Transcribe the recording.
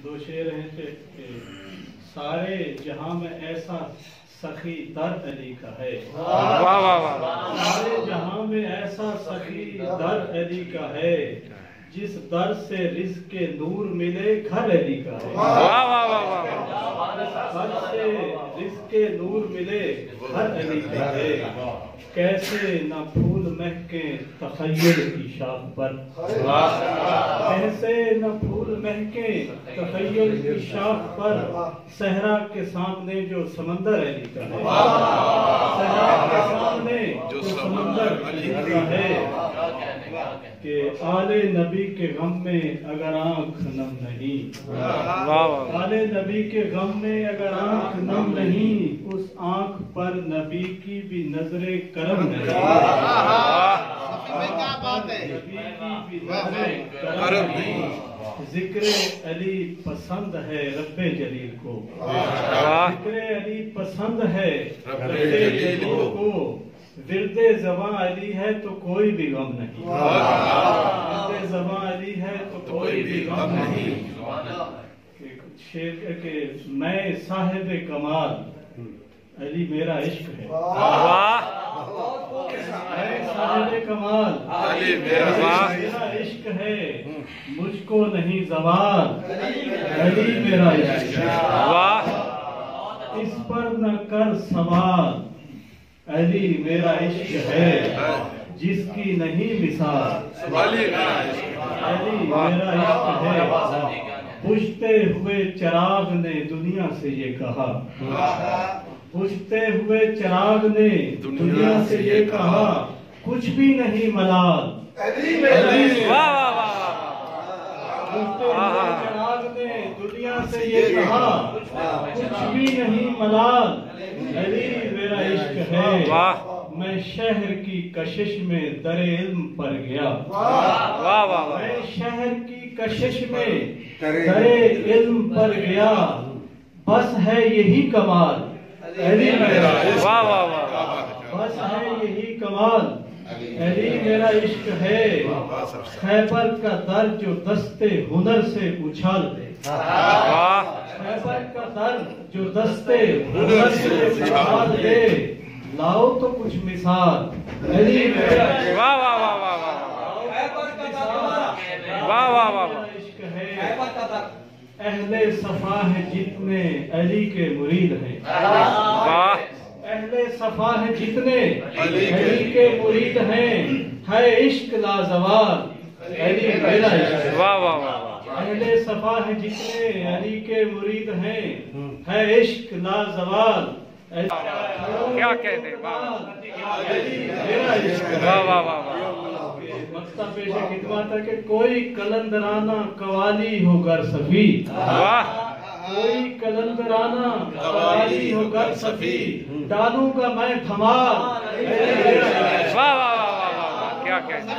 دو شعر ہیں کہ سارے جہاں میں ایسا سخی در علی کا ہے. واہ واہ واہ. سارے جہاں میں ایسا سخی در علی کا ہے، جس در سے رزق کے نور ملے گھر علی کا ہے. واہ واہ واہ واہ. در سے رزق کے نور ملے گھر علی کا ہے. کیسے نہ پھول مہکے تخیل کی شاخ پر، کیسے نہ پھول مہکے تخیل کی شاخ پر، صحرا کے سامنے جو سمندر علی کا ہے. صحرا کے سامنے جو سمندر علی کا ہے، کہ آل نبی کے غم میں اگر آنکھ نم نہیں، آل نبی کے غم میں اگر آنکھ نم نہیں، اس آنکھ پر نبی کی بھی نظر کرم نہیں. نبی کی بھی نظر کرم نہیں. ذکر علی پسند ہے رب جلیل کو، ذکر علی پسند ہے رب جلیل کو. ورد زباں علی ہے تو کوئی بھی غم نہیں، ورد زباں علی ہے تو کوئی بھی غم نہیں. شعر کہ میں صاحب کمال علی میرا عشق ہے. میں صاحب کمال علی میرا عشق ہے، مجھ کو نہیں زوال علی میرا عشق ہے. اس پر نہ کر سوال علی میرا عشق ہے، جس کی نہیں مثال علی میرا عشق ہے. بجھتے ہوئے چراغ نے دنیا سے یہ کہا، بجھتے ہوئے چراغ نے دنیا سے یہ کہا، کچھ بھی نہیں ملال. بجھتے ہوئے چراغ نے دنیا سے یہ کہا، کچھ بھی نہیں ملال علی میرا عشق ہے. میں شہر کی کشش میں در علم پر گیا، میں شہر کی کشش میں در علم پر گیا، بس ہے یہی کمال علی میرا عشق ہے. بس ہے یہی کمال علی میرا عشق ہے. خیبر کا در جو دستے ہنر سے اچھال دے، خیبر کا در جو دستے ہنر سے اچھال دے، لاؤ تو کچھ مثال علی میرا عشق ہے. اہل صفا ہے جتنے علی کے مرید ہیں، اہل صفا ہے جتنے علی کے مرید ہیں، ہے عشق لازوال علی میرا عشق. اہل صفا ہے جتنے علی کے مرید ہیں، ہے عشق لازوال. کیا کہتے ہیں. مقصد پیش خدمت ہے کہ کوئی کلندرانہ قوالی ہو گر صفی، کوئی کلندرانہ قوالی ہو گر صفی، ڈالوں گا میں دھمال. کیا کہتے ہیں.